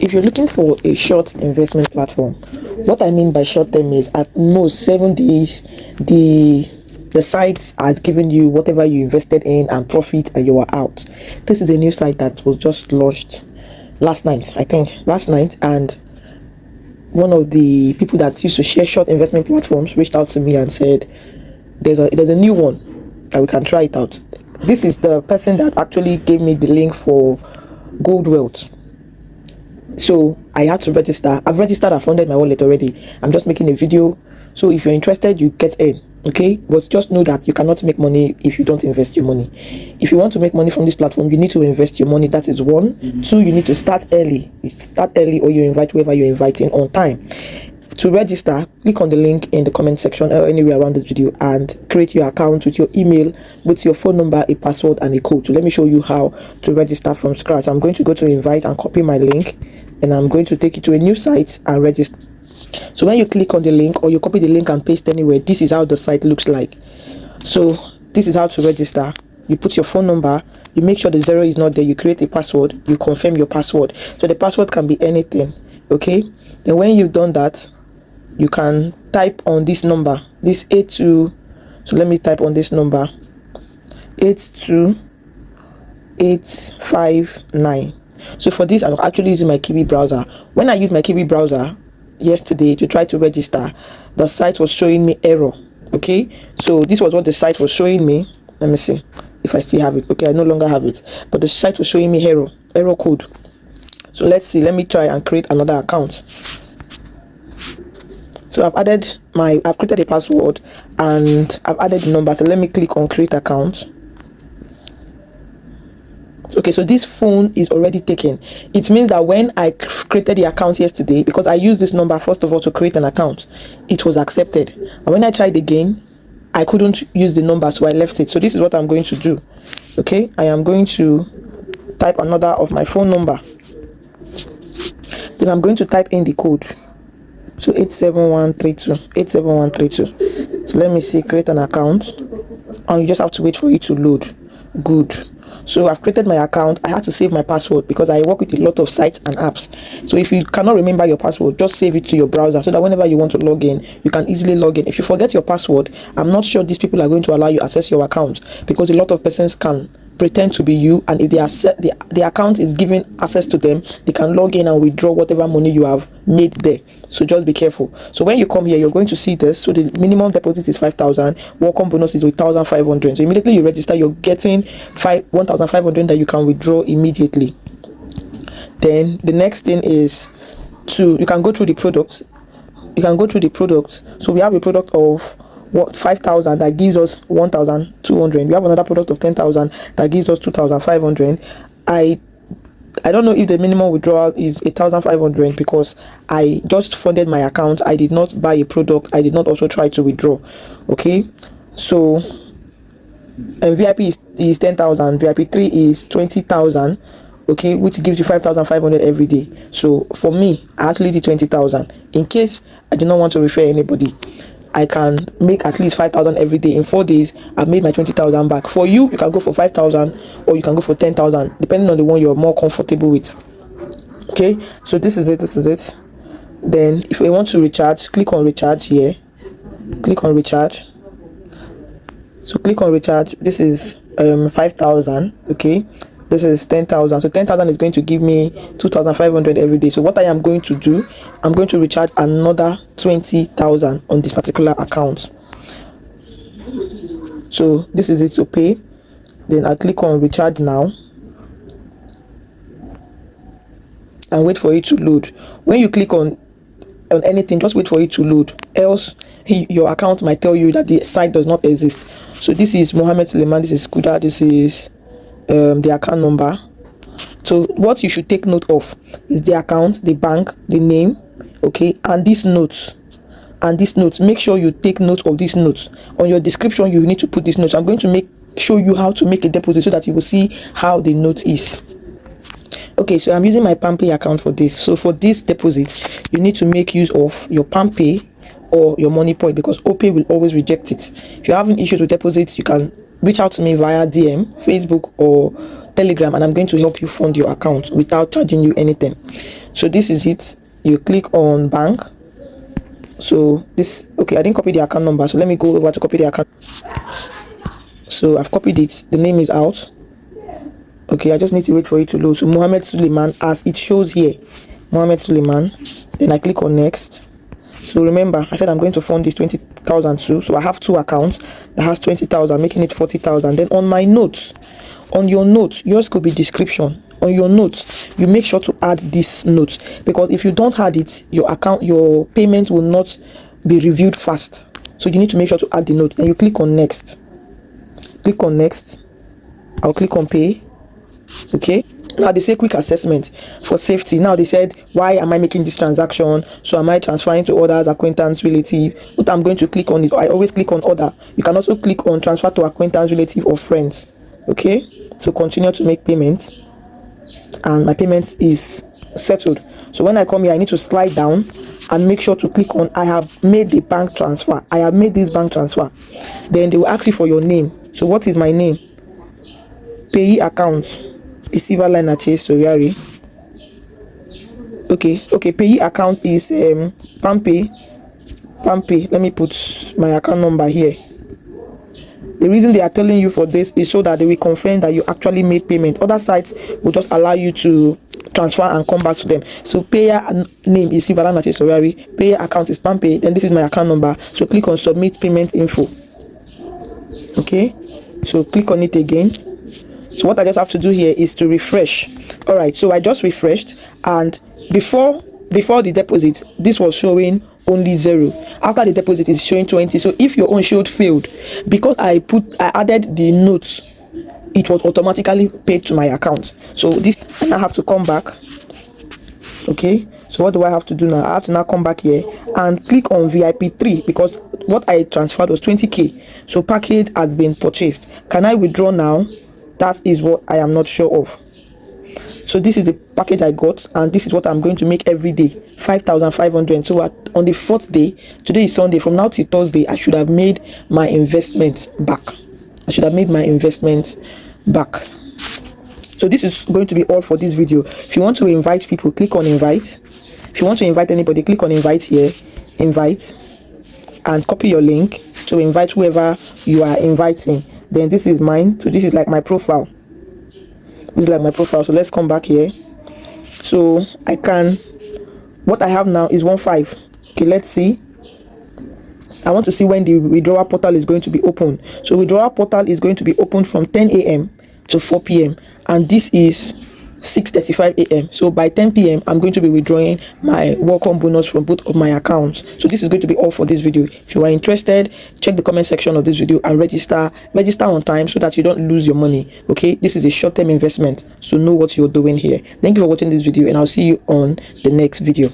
If you're looking for a short investment platform, what I mean by short term is at most 7 days, the site has given you whatever you invested in and profit, and you are out. This is a new site that was just launched last night, I think last night, and one of the people that used to share short investment platforms reached out to me and said there's a new one that we can try it out. This is the person that actually gave me the link for Gold Wealth. So I had to register. I've registered, I've funded my wallet already. I'm just making a video. So if you're interested, you get in. Okay, but just know that you cannot make money if you don't invest your money. If you want to make money from this platform, you need to invest your money. That is one. Two, you need to start early. You start early, or you invite whoever you're inviting on time. To register, click on the link in the comment section or anywhere around this video and create your account with your email, with your phone number, a password, and a code. So let me show you how to register from scratch. I'm going to go to invite and copy my link, and I'm going to take you to a new site and register. So when you click on the link or you copy the link and paste anywhere, this is how the site looks like. So this is how to register. You put your phone number, you make sure the 0 is not there, you create a password, you confirm your password. So the password can be anything. Okay, then when you've done that, you can type on this number, this 82. So let me type on this number, 82859. So for this, I'm actually using my Kiwi browser. When I use my Kiwi browser yesterday to try to register, the site was showing me error. Okay, so this was what the site was showing me. Let me see if I still have it. Okay, I no longer have it, but the site was showing me error code. So let's see, let me try and create another account. So I've created a password and I've added the number. So let me click on create account. Okay, so this phone is already taken. It means that when I created the account yesterday, because I used this number first of all to create an account, it was accepted. And when I tried again, I couldn't use the number, so I left it. So this is what I'm going to do. Okay, I am going to type another of my phone number. Then I'm going to type in the code. So 87132. So let me see, create an account, and you just have to wait for it to load. Good. So I've created my account. I had to save my password because I work with a lot of sites and apps. So if you cannot remember your password, just save it to your browser so that whenever you want to log in, you can easily log in. If you forget your password, I'm not sure these people are going to allow you access your account, because a lot of persons can pretend to be you, and if the account is giving access to them, they can log in and withdraw whatever money you have made there. So just be careful. So when you come here, you're going to see this. So the minimum deposit is 5,000. Welcome bonus is 1,500. So immediately you register, you're getting 1,500 that you can withdraw immediately. Then the next thing is you can go through the products. So we have a product of 5,000 that gives us 1,200. We have another product of 10,000 that gives us 2,500. I don't know if the minimum withdrawal is 1,500 because I just funded my account. I did not buy a product. I did not also try to withdraw. Okay, so VIP is 10,000. VIP 3 is 20,000. Okay, which gives you 5,500 every day. So for me, I actually did 20,000 in case I do not want to refer anybody. I can make at least 5,000 every day. In 4 days, I've made my 20,000 back. For you, you can go for 5,000 or you can go for 10,000, depending on the one you're more comfortable with. Okay, so this is it. Then if you want to recharge, click on recharge here. Click on recharge. So click on recharge. This is 5,000. Okay, this is 10,000. So 10,000 is going to give me 2,500 every day. So what I am going to do, I'm going to recharge another 20,000 on this particular account. So this is it to pay. Then I click on recharge now and wait for it to load. When you click on anything, just wait for it to load, else your account might tell you that the site does not exist. So this is Mohammed Suleiman, this is Kuda, this is the account number. So what you should take note of is the account, the bank, the name, okay, and these notes. Make sure you take note of these notes. On your description, you need to put these notes. I'm going to show you how to make a deposit so that you will see how the note is. Okay, so I'm using my PalmPay account for this. So for this deposit, you need to make use of your PalmPay or your Money Point, because OPay will always reject it. If you're having issues with deposits, you can reach out to me via DM, Facebook, or Telegram, and I'm going to help you fund your account without charging you anything. So this is it. You click on bank. So this, okay, I didn't copy the account number, so let me go over to copy the account. So I've copied it. The name is out. Okay, I just need to wait for it to load. So Mohammed Suleiman, as it shows here, Mohammed Suleiman. Then I click on next. So remember, I said I'm going to fund this 20,000 too. So I have two accounts that has 20,000, making it 40,000. Then on my notes, on your note, yours could be description. On your notes, you make sure to add this note, because if you don't add it, your payment will not be reviewed fast. So you need to make sure to add the note. Then you click on next. Click on next. I'll click on pay. Okay, now they say quick assessment for safety. Now they said, why am I making this transaction? So am I transferring to others, acquaintance, relative? What I'm going to click on is, I always click on other. You can also click on transfer to acquaintance, relative, or friends. Okay, so continue to make payments, and my payment is settled. So when I come here, I need to slide down and make sure to click on I have made the bank transfer. I have made this bank transfer. Then they will ask you for your name. So what is my name? Payee account is Silver Line Chase Soriari. Okay, payee account is Pampe. Let me put my account number here. The reason they are telling you for this is so that they will confirm that you actually made payment. Other sites will just allow you to transfer and come back to them. So payer name is Silver Line Chase Soriari. Payer account is Pampe. Then this is my account number. So click on submit payment info. Okay, so click on it again. So what I just have to do here is to refresh. All right, so I just refreshed, and before the deposit, this was showing only 0. After the deposit, is showing 20. So if your own showed failed, because I added the notes, it was automatically paid to my account. So this, I have to come back. Okay, so what do I have to do now? I have to now come back here and click on VIP 3, because what I transferred was 20k. So package has been purchased. Can I withdraw now? That is what I am not sure of. So this is the package I got, and this is what I'm going to make every day, 5,500. So on the 4th day, today is Sunday, from now till Thursday, I should have made my investment back. So this is going to be all for this video. If you want to invite people, click on invite. If you want to invite anybody, click on invite here, invite, and copy your link to invite whoever you are inviting. Then this is mine. So this is like my profile. So let's come back here. So what I have now is 1.5. Okay, let's see. I want to see when the withdrawal portal is going to be open. So withdrawal portal is going to be open from 10 a.m. to 4 p.m. and this is 6:35 a.m. So by 10 p.m. I'm going to be withdrawing my welcome bonus from both of my accounts. So this is going to be all for this video. If you are interested, check the comment section of this video and register on time so that you don't lose your money. Okay, this is a short-term investment, so know what you're doing here. Thank you for watching this video, and I'll see you on the next video.